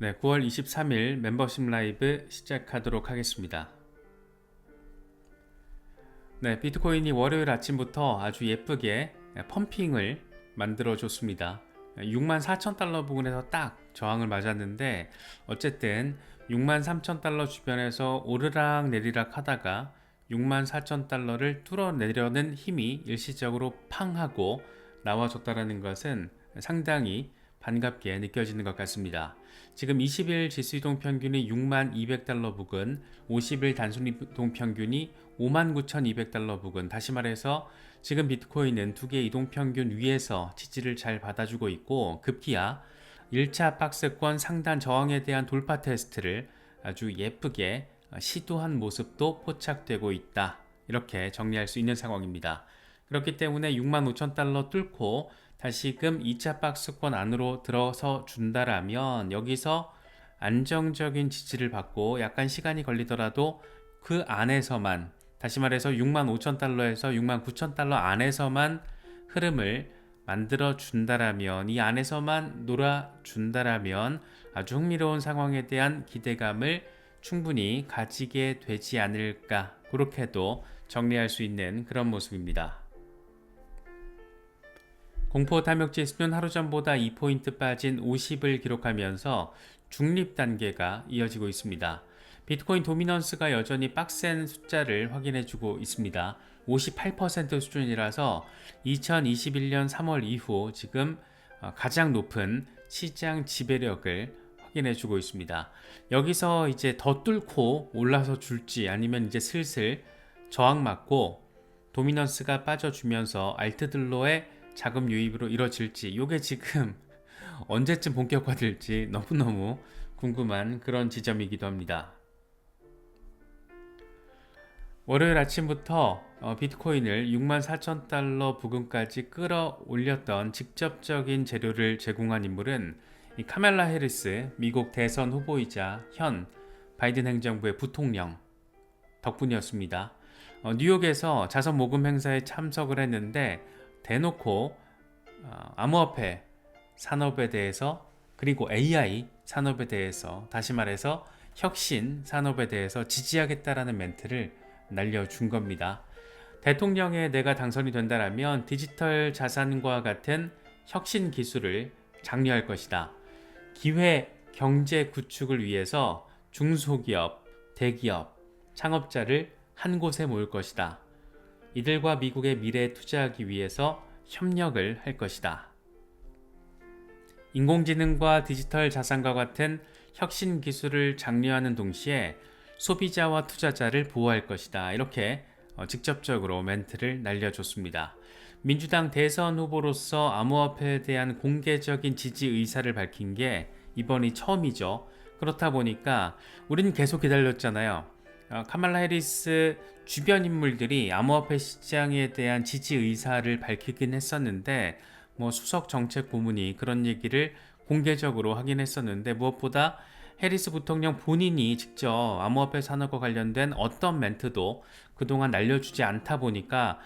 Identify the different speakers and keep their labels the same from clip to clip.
Speaker 1: 네, 9월 23일 멤버십 라이브 시작하도록 하겠습니다. 네, 비트코인이 월요일 아침부터 아주 예쁘게 펌핑을 만들어 줬습니다. 64,000달러 부근에서 딱 저항을 맞았는데 어쨌든 63,000달러 주변에서 오르락 내리락 하다가 64,000달러를 뚫어내려는 힘이 일시적으로 팡 하고 나와줬다는 것은 상당히 반갑게 느껴지는 것 같습니다. 지금 20일 지수이동 평균이 6200달러 부근, 50일 단순이동 평균이 59,200달러 부근, 다시 말해서 지금 비트코인은 두 개의 이동 평균 위에서 지지를 잘 받아주고 있고 급기야 1차 박스권 상단 저항에 대한 돌파 테스트를 아주 예쁘게 시도한 모습도 포착되고 있다. 이렇게 정리할 수 있는 상황입니다. 그렇기 때문에 65,000달러 뚫고 다시금 2차 박스권 안으로 들어서 준다라면 여기서 안정적인 지지를 받고 약간 시간이 걸리더라도 그 안에서만, 다시 말해서 65,000달러에서 69,000달러 안에서만 흐름을 만들어 준다라면, 이 안에서만 놀아 준다라면 아주 흥미로운 상황에 대한 기대감을 충분히 가지게 되지 않을까, 그렇게도 정리할 수 있는 그런 모습입니다. 공포 탐욕 지수는 하루 전보다 2포인트 빠진 50을 기록하면서 중립 단계가 이어지고 있습니다. 비트코인 도미넌스가 여전히 빡센 숫자를 확인해주고 있습니다. 58% 수준이라서 2021년 3월 이후 지금 가장 높은 시장 지배력을 확인해주고 있습니다. 여기서 이제 더 뚫고 올라서 줄지 아니면 이제 슬슬 저항 맞고 도미넌스가 빠져주면서 알트들로의 자금 유입으로 이뤄질지, 이게 지금 언제쯤 본격화될지 너무너무 궁금한 그런 지점이기도 합니다. 월요일 아침부터 비트코인을 64,000달러 부근까지 끌어올렸던 직접적인 재료를 제공한 인물은 이 카멜라 해리스 미국 대선 후보이자 현 바이든 행정부의 부통령 덕분이었습니다. 뉴욕에서 자선 모금 행사에 참석을 했는데 대놓고 암호화폐 산업에 대해서, 그리고 AI 산업에 대해서, 다시 말해서 혁신 산업에 대해서 지지하겠다라는 멘트를 날려준 겁니다. 대통령에 내가 당선이 된다면 디지털 자산과 같은 혁신 기술을 장려할 것이다. 기회 경제 구축을 위해서 중소기업, 대기업, 창업자를 한 곳에 모을 것이다. 이들과 미국의 미래에 투자하기 위해서 협력을 할 것이다. 인공지능과 디지털 자산과 같은 혁신 기술을 장려하는 동시에 소비자와 투자자를 보호할 것이다. 이렇게 직접적으로 멘트를 날려줬습니다. 민주당 대선 후보로서 암호화폐에 대한 공개적인 지지 의사를 밝힌 게 이번이 처음이죠. 그렇다 보니까 우리는 계속 기다렸잖아요. 카말라 해리스 주변 인물들이 암호화폐 시장에 대한 지지 의사를 밝히긴 했었는데 수석 정책 고문이 그런 얘기를 공개적으로 하긴 했었는데 무엇보다 해리스 부통령 본인이 직접 암호화폐 산업과 관련된 어떤 멘트도 그동안 날려주지 않다 보니까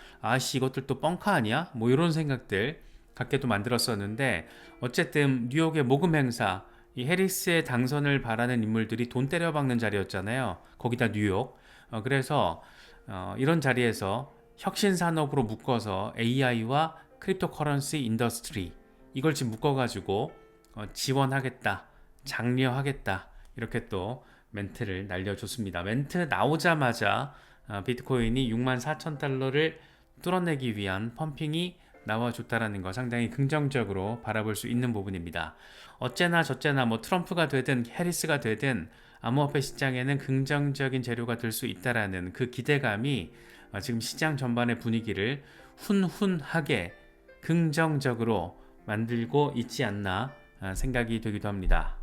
Speaker 1: 이것들도 뻥카 아니야? 이런 생각들 갖게도 만들었었는데 어쨌든 뉴욕의 모금 행사, 이 해리스의 당선을 바라는 인물들이 돈 때려박는 자리였잖아요. 거기다 뉴욕. 그래서 이런 자리에서 혁신 산업으로 묶어서 AI와 크립토 커런시 인더스트리, 이걸 지금 묶어가지고 지원하겠다, 장려하겠다, 이렇게 또 멘트를 날려줬습니다. 멘트 나오자마자 비트코인이 64,000달러를 뚫어내기 위한 펌핑이 나와줬다라는 거 상당히 긍정적으로 바라볼 수 있는 부분입니다. 어째나 저째나 트럼프가 되든 해리스가 되든 암호화폐 시장에는 긍정적인 재료가 될 수 있다라는 그 기대감이 지금 시장 전반의 분위기를 훈훈하게 긍정적으로 만들고 있지 않나 생각이 되기도 합니다.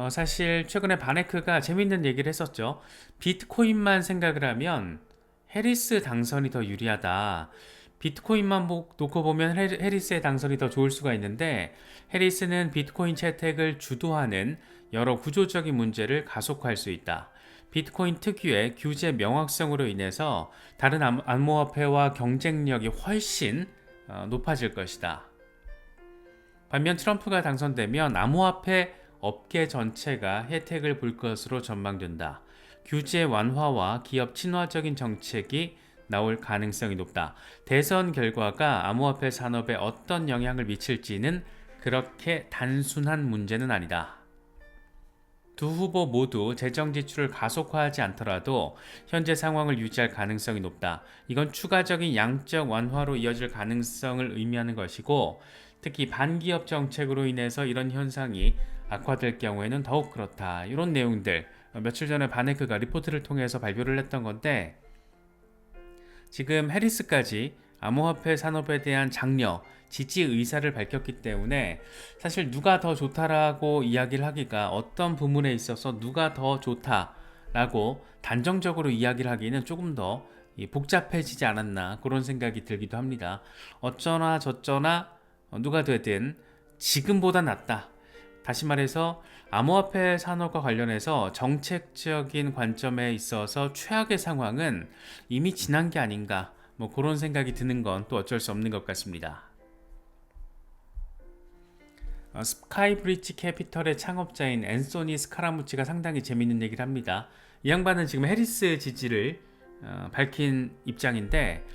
Speaker 1: 사실 최근에 바네크가 재밌는 얘기를 했었죠. 비트코인만 생각을 하면 해리스 당선이 더 유리하다. 비트코인만 놓고 보면 해리스의 당선이 더 좋을 수가 있는데 해리스는 비트코인 채택을 주도하는 여러 구조적인 문제를 가속화할 수 있다. 비트코인 특유의 규제 명확성으로 인해서 다른 암호화폐와 경쟁력이 훨씬 높아질 것이다. 반면 트럼프가 당선되면 암호화폐 업계 전체가 혜택을 볼 것으로 전망된다. 규제 완화와 기업 친화적인 정책이 나올 가능성이 높다. 대선 결과가 암호화폐 산업에 어떤 영향을 미칠지는 그렇게 단순한 문제는 아니다. 두 후보 모두 재정 지출을 가속화하지 않더라도 현재 상황을 유지할 가능성이 높다. 이건 추가적인 양적 완화로 이어질 가능성을 의미하는 것이고, 특히 반기업 정책으로 인해서 이런 현상이 악화될 경우에는 더욱 그렇다. 이런 내용들 며칠 전에 바네크가 리포트를 통해서 발표를 했던 건데, 지금 해리스까지 암호화폐 산업에 대한 장려, 지지 의사를 밝혔기 때문에 사실 누가 더 좋다라고 이야기를 하기가, 어떤 부분에 있어서 누가 더 좋다라고 단정적으로 이야기를 하기는 조금 더 복잡해지지 않았나, 그런 생각이 들기도 합니다. 어쩌나 저쩌나 누가 되든 지금보다 낫다. 다시 말해서 암호화폐 산업과 관련해서 정책적인 관점에 있어서 최악의 상황은 이미 지난 게 아닌가, 그런 생각이 드는 건 또 어쩔 수 없는 것 같습니다. 스카이브리지 캐피털의 창업자인 앤소니 스카라무치가 상당히 재밌는 얘기를 합니다. 이 양반은 지금 해리스 지지를 밝힌 입장인데,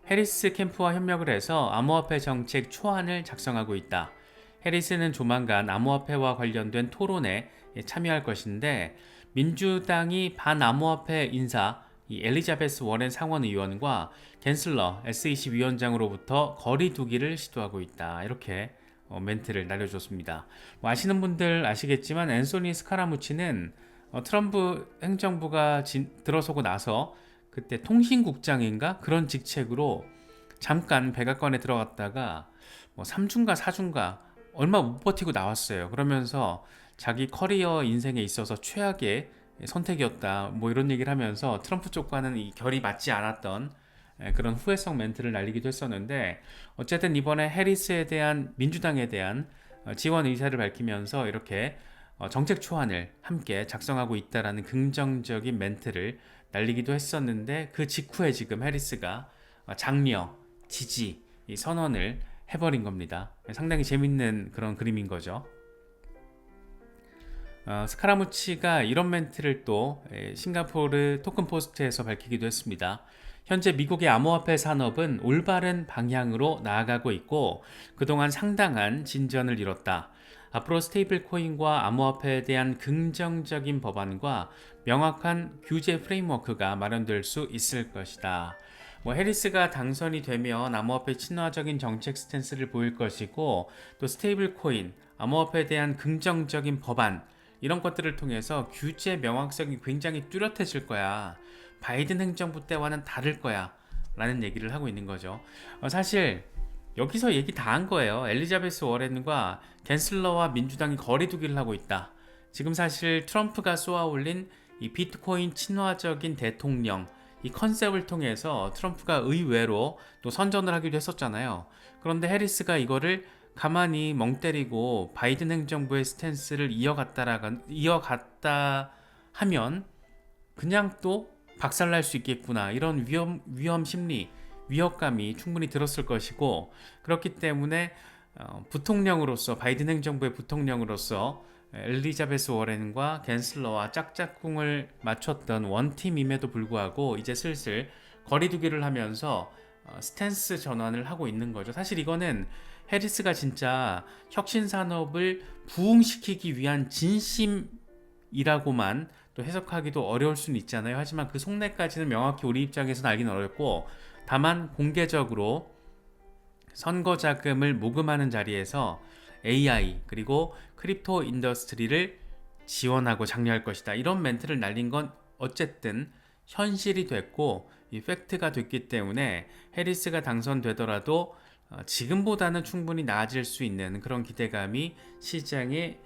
Speaker 1: 해리스 캠프와 협력을 해서 암호화폐 정책 초안을 작성하고 있다. 해리스는 조만간 암호화폐와 관련된 토론에 참여할 것인데, 민주당이 반암호화폐 인사 엘리자베스 워렌 상원 의원과 갠슬러 SEC 위원장으로부터 거리 두기를 시도하고 있다. 이렇게 멘트를 날려줬습니다. 아시는 분들 아시겠지만 앤소니 스카라무치는 트럼프 행정부가 들어서고 나서 그때 통신국장인가 그런 직책으로 잠깐 백악관에 들어갔다가 3주인가 4주인가 얼마 못 버티고 나왔어요. 그러면서 자기 커리어 인생에 있어서 최악의 선택이었다, 이런 얘기를 하면서 트럼프 쪽과는 이 결이 맞지 않았던 그런 후회성 멘트를 날리기도 했었는데, 어쨌든 이번에 해리스에 대한 민주당에 대한 지원 의사를 밝히면서 이렇게 정책 초안을 함께 작성하고 있다라는 긍정적인 멘트를 날리기도 했었는데, 그 직후에 지금 해리스가 장려, 지지 이 선언을 해버린 겁니다. 상당히 재밌는 그런 그림인 거죠. 스카라무치가 이런 멘트를 또 싱가포르 토큰 포스트에서 밝히기도 했습니다. 현재 미국의 암호화폐 산업은 올바른 방향으로 나아가고 있고 그동안 상당한 진전을 이뤘다. 앞으로 스테이블 코인과 암호화폐에 대한 긍정적인 법안과 명확한 규제 프레임워크가 마련될 수 있을 것이다. 해리스가 당선이 되면 암호화폐 친화적인 정책 스탠스를 보일 것이고, 또 스테이블 코인, 암호화폐에 대한 긍정적인 법안, 이런 것들을 통해서 규제 명확성이 굉장히 뚜렷해질 거야. 바이든 행정부 때와는 다를 거야 라는 얘기를 하고 있는 거죠. 사실 여기서 얘기 다 한 거예요. 엘리자베스 워렌과 갠슬러와 민주당이 거리두기를 하고 있다. 지금 사실 트럼프가 쏘아올린 이 비트코인 친화적인 대통령, 이 컨셉을 통해서 트럼프가 의외로 또 선전을 하기도 했었잖아요. 그런데 해리스가 이거를 가만히 멍 때리고 바이든 행정부의 스탠스를 이어갔다 하면 그냥 또 박살날 수 있겠구나, 이런 위험 심리, 위협감이 충분히 들었을 것이고, 그렇기 때문에 부통령으로서, 바이든 행정부의 부통령으로서 엘리자베스 워렌과 갠슬러와 짝짝꿍을 맞췄던 원팀임에도 불구하고 이제 슬슬 거리두기를 하면서 스탠스 전환을 하고 있는 거죠. 사실 이거는 해리스가 진짜 혁신 산업을 부흥시키기 위한 진심이라고만 또 해석하기도 어려울 수는 있잖아요. 하지만 그 속내까지는 명확히 우리 입장에서는 알기는 어렵고, 다만 공개적으로 선거 자금을 모금하는 자리에서 AI 그리고 크립토 인더스트리를 지원하고 장려할 것이다, 이런 멘트를 날린 건 어쨌든 현실이 됐고 이 팩트가 됐기 때문에 해리스가 당선되더라도 지금보다는 충분히 나아질 수 있는 그런 기대감이 시장에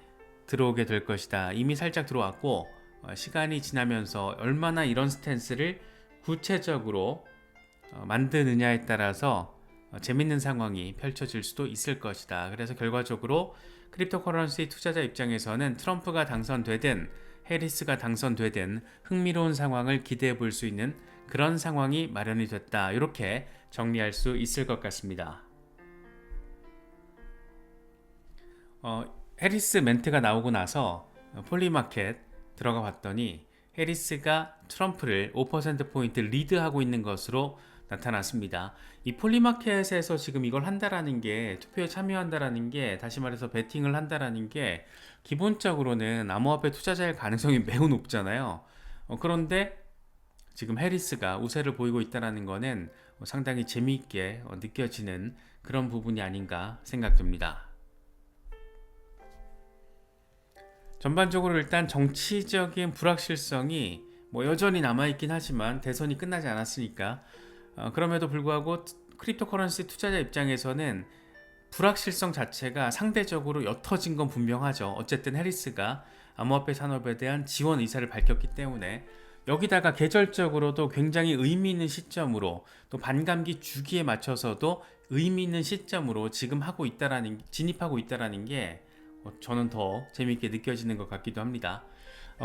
Speaker 1: 들어오게 될 것이다. 이미 살짝 들어왔고, 시간이 지나면서 얼마나 이런 스탠스를 구체적으로 만드느냐에 따라서 재밌는 상황이 펼쳐질 수도 있을 것이다. 그래서 결과적으로 크립토커런시 투자자 입장에서는 트럼프가 당선되든 해리스가 당선되든 흥미로운 상황을 기대해 볼 수 있는 그런 상황이 마련이 됐다. 이렇게 정리할 수 있을 것 같습니다. 어, 해리스 멘트가 나오고 나서 폴리마켓 들어가 봤더니 해리스가 트럼프를 5%포인트 리드하고 있는 것으로 나타났습니다. 이 폴리마켓에서 지금 이걸 한다라는 게, 투표에 참여한다라는 게, 다시 말해서 베팅을 한다라는 게 기본적으로는 암호화폐 투자자의 가능성이 매우 높잖아요. 그런데 지금 해리스가 우세를 보이고 있다는 거는 상당히 재미있게 느껴지는 그런 부분이 아닌가 생각됩니다. 전반적으로 일단 정치적인 불확실성이 여전히 남아있긴 하지만 대선이 끝나지 않았으니까 그럼에도 불구하고 크립토커런시 투자자 입장에서는 불확실성 자체가 상대적으로 옅어진 건 분명하죠. 어쨌든 해리스가 암호화폐 산업에 대한 지원 의사를 밝혔기 때문에, 여기다가 계절적으로도 굉장히 의미 있는 시점으로, 또 반감기 주기에 맞춰서도 의미 있는 시점으로 지금 진입하고 있다라는 게 저는 더 재미있게 느껴지는 것 같기도 합니다.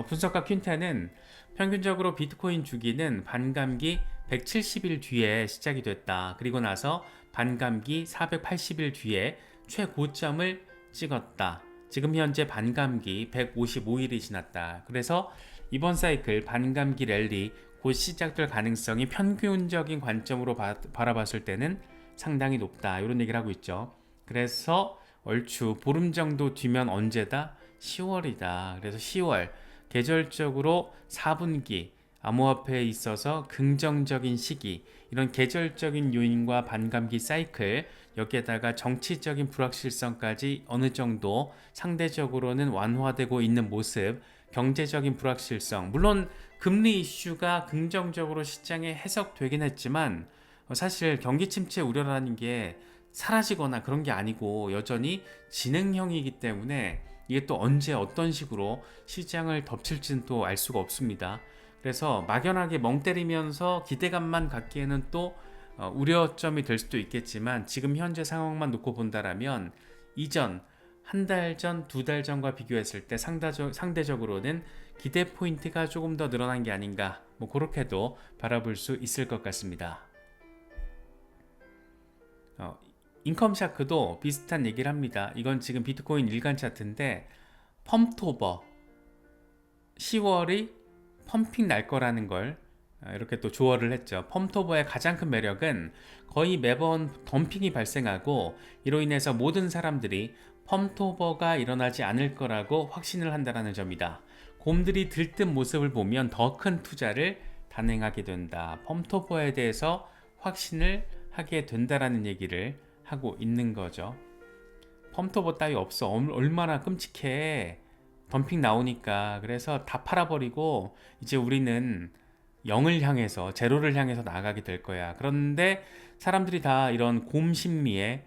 Speaker 1: 분석가 퀸텐은 평균적으로 비트코인 주기는 반감기 170일 뒤에 시작이 됐다. 그리고 나서 반감기 480일 뒤에 최고점을 찍었다. 지금 현재 반감기 155일이 지났다. 그래서 이번 사이클 반감기 랠리 곧 시작될 가능성이 평균적인 관점으로 바라봤을 때는 상당히 높다. 이런 얘기를 하고 있죠. 그래서 얼추 보름 정도 뒤면 언제다? 10월이다. 그래서 10월 계절적으로 4분기 암호화폐에 있어서 긍정적인 시기, 이런 계절적인 요인과 반감기 사이클, 여기에다가 정치적인 불확실성까지 어느 정도 상대적으로는 완화되고 있는 모습, 경제적인 불확실성, 물론 금리 이슈가 긍정적으로 시장에 해석되긴 했지만 사실 경기 침체 우려라는 게 사라지거나 그런 게 아니고 여전히 진행형이기 때문에 이게 또 언제 어떤 식으로 시장을 덮칠지는 또 알 수가 없습니다. 그래서 막연하게 멍 때리면서 기대감만 갖기에는 또 우려점이 될 수도 있겠지만, 지금 현재 상황만 놓고 본다라면 이전 한 달 전, 두 달 전과 비교했을 때 상대적으로는 기대 포인트가 조금 더 늘어난 게 아닌가, 그렇게도 바라볼 수 있을 것 같습니다. 인컴샤크도 비슷한 얘기를 합니다. 이건 지금 비트코인 일간 차트인데, 펌토버 10월이 펌핑 날 거라는 걸 이렇게 또 조어를 했죠. 펌토버의 가장 큰 매력은 거의 매번 덤핑이 발생하고, 이로 인해서 모든 사람들이 펌토버가 일어나지 않을 거라고 확신을 한다는 점이다. 곰들이 들뜬 모습을 보면 더 큰 투자를 단행하게 된다. 펌토버에 대해서 확신을 하게 된다라는 얘기를 하고 있는 거죠. 펌토버 따위 없어. 얼마나 끔찍해. 덤핑 나오니까. 그래서 다 팔아버리고 이제 우리는 0을 향해서, 제로를 향해서 나아가게 될 거야. 그런데 사람들이 다 이런 곰 심리에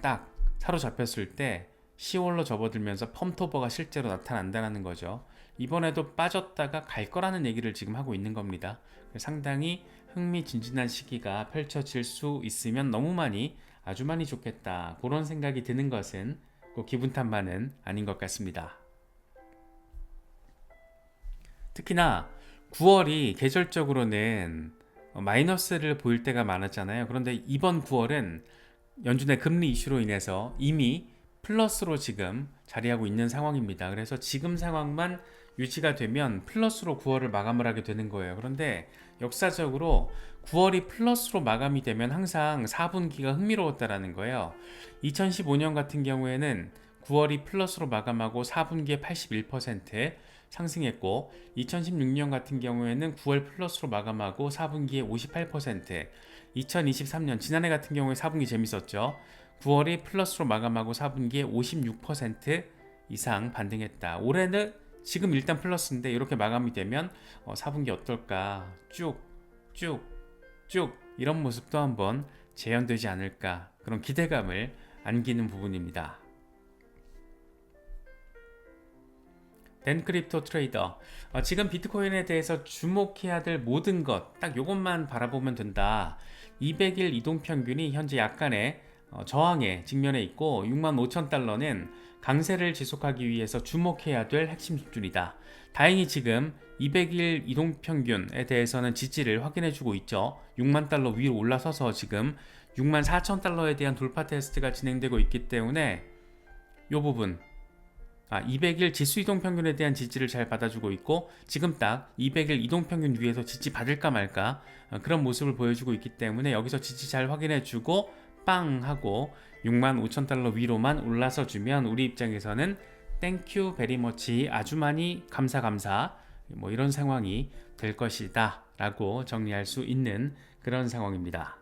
Speaker 1: 딱 사로잡혔을 때 10월로 접어들면서 펌토버가 실제로 나타난다는 거죠. 이번에도 빠졌다가 갈 거라는 얘기를 지금 하고 있는 겁니다. 상당히 흥미진진한 시기가 펼쳐질 수 있으면 아주 많이 좋겠다, 그런 생각이 드는 것은 꼭 기분 탓만은 아닌 것 같습니다. 특히나 9월이 계절적으로는 마이너스를 보일 때가 많았잖아요. 그런데 이번 9월은 연준의 금리 이슈로 인해서 이미 플러스로 지금 자리하고 있는 상황입니다. 그래서 지금 상황만 유지가 되면 플러스로 9월을 마감을 하게 되는 거예요. 그런데 역사적으로 9월이 플러스로 마감이 되면 항상 4분기가 흥미로웠다라는 거예요. 2015년 같은 경우에는 9월이 플러스로 마감하고 4분기에 81% 상승했고, 2016년 같은 경우에는 9월 플러스로 마감하고 4분기에 58%, 2023년 지난해 같은 경우에 4분기 재밌었죠. 9월이 플러스로 마감하고 4분기에 56% 이상 반등했다. 올해는 지금 일단 플러스인데 이렇게 마감이 되면 4분기 어떨까, 쭉 이런 모습도 한번 재현되지 않을까, 그런 기대감을 안기는 부분입니다. 댄크립토 트레이더, 지금 비트코인에 대해서 주목해야 될 모든 것 딱 요것만 바라보면 된다. 200일 이동평균이 현재 약간의 저항에 직면해 있고, 65,000달러는 강세를 지속하기 위해서 주목해야 될 핵심 수준이다. 다행히 지금 200일 이동평균에 대해서는 지지를 확인해주고 있죠. 6만 달러 위로 올라서서 지금 64,000달러에 대한 돌파 테스트가 진행되고 있기 때문에 요 부분 200일 지수 이동 평균에 대한 지지를 잘 받아주고 있고 지금 딱 200일 이동 평균 위에서 지지 받을까 말까 그런 모습을 보여주고 있기 때문에 여기서 지지 잘 확인해주고 빵 하고 65,000달러 위로만 올라서 주면 우리 입장에서는 땡큐 베리머치 아주 많이 감사 뭐 이런 상황이 될 것이다 라고 정리할 수 있는 그런 상황입니다.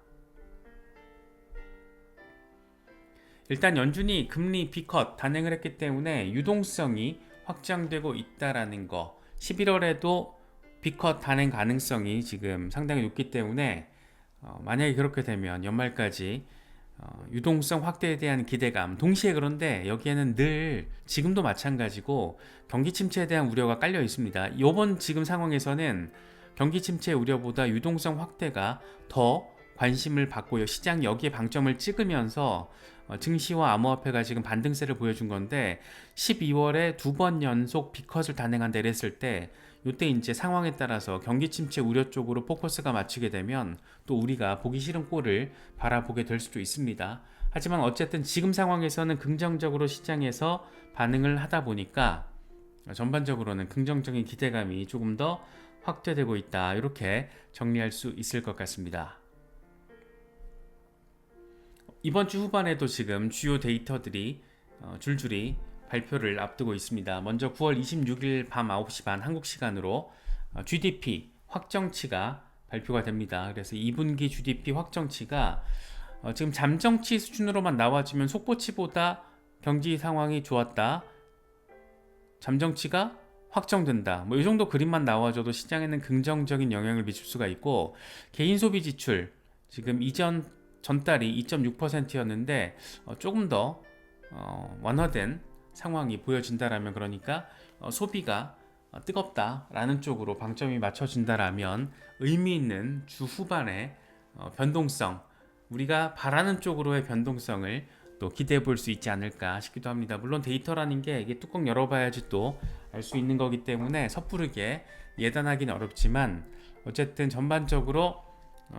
Speaker 1: 일단 연준이 금리 B컷 단행을 했기 때문에 유동성이 확장되고 있다라는 거, 11월에도 B컷 단행 가능성이 지금 상당히 높기 때문에 만약에 그렇게 되면 연말까지 유동성 확대에 대한 기대감, 동시에 그런데 여기에는 늘 지금도 마찬가지고 경기 침체에 대한 우려가 깔려 있습니다. 이번 지금 상황에서는 경기 침체 우려보다 유동성 확대가 더 관심을 받고요. 시장 여기에 방점을 찍으면서 증시와 암호화폐가 지금 반등세를 보여준 건데 12월에 두 번 연속 B컷을 단행한다 이랬을 때 이때 이제 상황에 따라서 경기 침체 우려 쪽으로 포커스가 맞추게 되면 또 우리가 보기 싫은 꼴을 바라보게 될 수도 있습니다. 하지만 어쨌든 지금 상황에서는 긍정적으로 시장에서 반응을 하다 보니까 전반적으로는 긍정적인 기대감이 조금 더 확대되고 있다 이렇게 정리할 수 있을 것 같습니다. 이번 주 후반에도 지금 주요 데이터들이 줄줄이 발표를 앞두고 있습니다. 먼저 9월 26일 밤 9시 반 한국 시간으로 GDP 확정치가 발표가 됩니다. 그래서 2분기 GDP 확정치가 지금 잠정치 수준으로만 나와주면 속보치보다 경기 상황이 좋았다. 잠정치가 확정된다. 뭐 이 정도 그림만 나와줘도 시장에는 긍정적인 영향을 미칠 수가 있고 개인 소비 지출 지금 전달이 2.6%였는데 조금 더 완화된 상황이 보여진다라면 그러니까 소비가 뜨겁다라는 쪽으로 방점이 맞춰진다라면 의미 있는 주 후반에 변동성 우리가 바라는 쪽으로의 변동성을 또 기대해 볼 수 있지 않을까 싶기도 합니다. 물론 데이터라는 게 이게 뚜껑 열어봐야지 또 알 수 있는 거기 때문에 섣부르게 예단하기는 어렵지만 어쨌든 전반적으로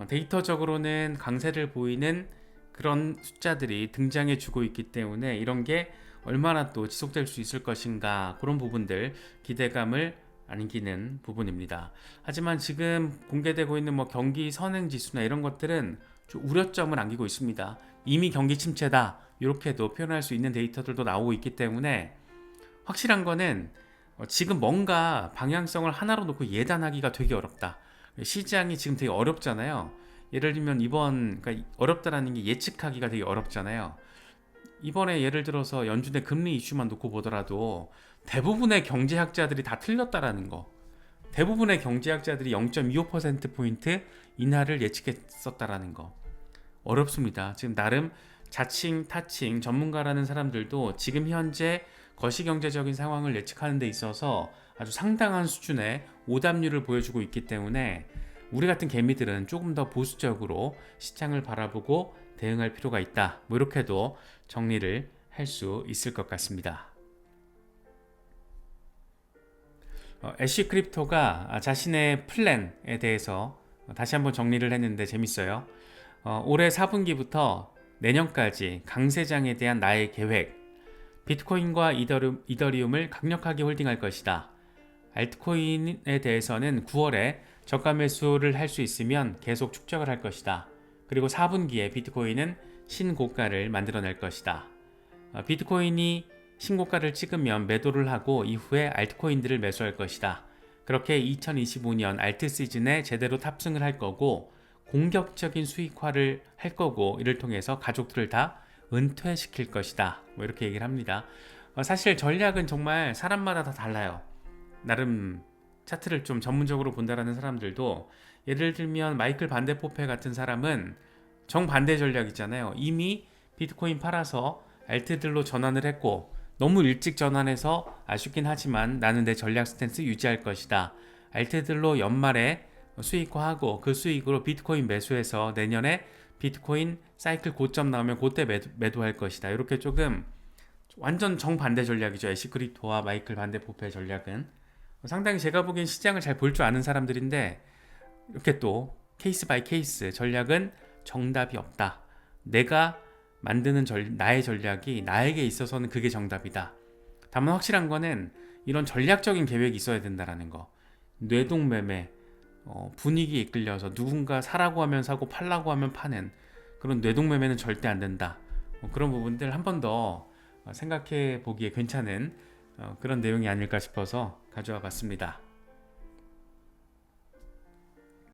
Speaker 1: 데이터적으로는 강세를 보이는 그런 숫자들이 등장해 주고 있기 때문에 이런 게 얼마나 또 지속될 수 있을 것인가 그런 부분들 기대감을 안기는 부분입니다. 하지만 지금 공개되고 있는 뭐 경기 선행 지수나 이런 것들은 좀 우려점을 안기고 있습니다. 이미 경기 침체다 이렇게도 표현할 수 있는 데이터들도 나오고 있기 때문에 확실한 거는 지금 뭔가 방향성을 하나로 놓고 예단하기가 되게 어렵다. 시장이 지금 되게 어렵잖아요. 예를 들면 그러니까 어렵다라는 게 예측하기가 되게 어렵잖아요. 이번에 예를 들어서 연준의 금리 이슈만 놓고 보더라도 대부분의 경제학자들이 다 틀렸다라는 거. 대부분의 경제학자들이 0.25%포인트 인하를 예측했었다라는 거. 어렵습니다. 지금 나름 자칭 타칭 전문가라는 사람들도 지금 현재 거시경제적인 상황을 예측하는 데 있어서 아주 상당한 수준의 오답률을 보여주고 있기 때문에 우리 같은 개미들은 조금 더 보수적으로 시장을 바라보고 대응할 필요가 있다. 뭐 이렇게도 정리를 할 수 있을 것 같습니다. 애쉬 크립토가 자신의 플랜에 대해서 다시 한번 정리를 했는데 재밌어요. 올해 4분기부터 내년까지 강세장에 대한 나의 계획 비트코인과 이더리움을 강력하게 홀딩할 것이다. 알트코인에 대해서는 9월에 저가 매수를 할 수 있으면 계속 축적을 할 것이다. 그리고 4분기에 비트코인은 신고가를 만들어낼 것이다. 비트코인이 신고가를 찍으면 매도를 하고 이후에 알트코인들을 매수할 것이다. 그렇게 2025년 알트 시즌에 제대로 탑승을 할 거고 공격적인 수익화를 할 거고 이를 통해서 가족들을 다 은퇴시킬 것이다. 뭐 이렇게 얘기를 합니다. 사실 전략은 정말 사람마다 다 달라요. 나름 차트를 좀 전문적으로 본다라는 사람들도 예를 들면 마이클 반데포페 같은 사람은 정반대 전략이잖아요. 이미 비트코인 팔아서 알트들로 전환을 했고 너무 일찍 전환해서 아쉽긴 하지만 나는 내 전략 스탠스 유지할 것이다. 알트들로 연말에 수익화하고 그 수익으로 비트코인 매수해서 내년에 비트코인 사이클 고점 나오면 그때 매도할 것이다. 이렇게 조금 완전 정반대 전략이죠. 애쉬 크립토와 마이클 반데포페의 전략은 상당히 제가 보기엔 시장을 잘 볼 줄 아는 사람들인데 이렇게 또 케이스 바이 케이스 전략은 정답이 없다. 내가 만드는 나의 전략이 나에게 있어서는 그게 정답이다. 다만 확실한 거는 이런 전략적인 계획이 있어야 된다라는 거. 뇌동매매, 분위기에 이끌려서 누군가 사라고 하면 사고 팔라고 하면 파는 그런 뇌동매매는 절대 안 된다. 그런 부분들 한 번 더 생각해 보기에 괜찮은 그런 내용이 아닐까 싶어서 가져와 봤습니다.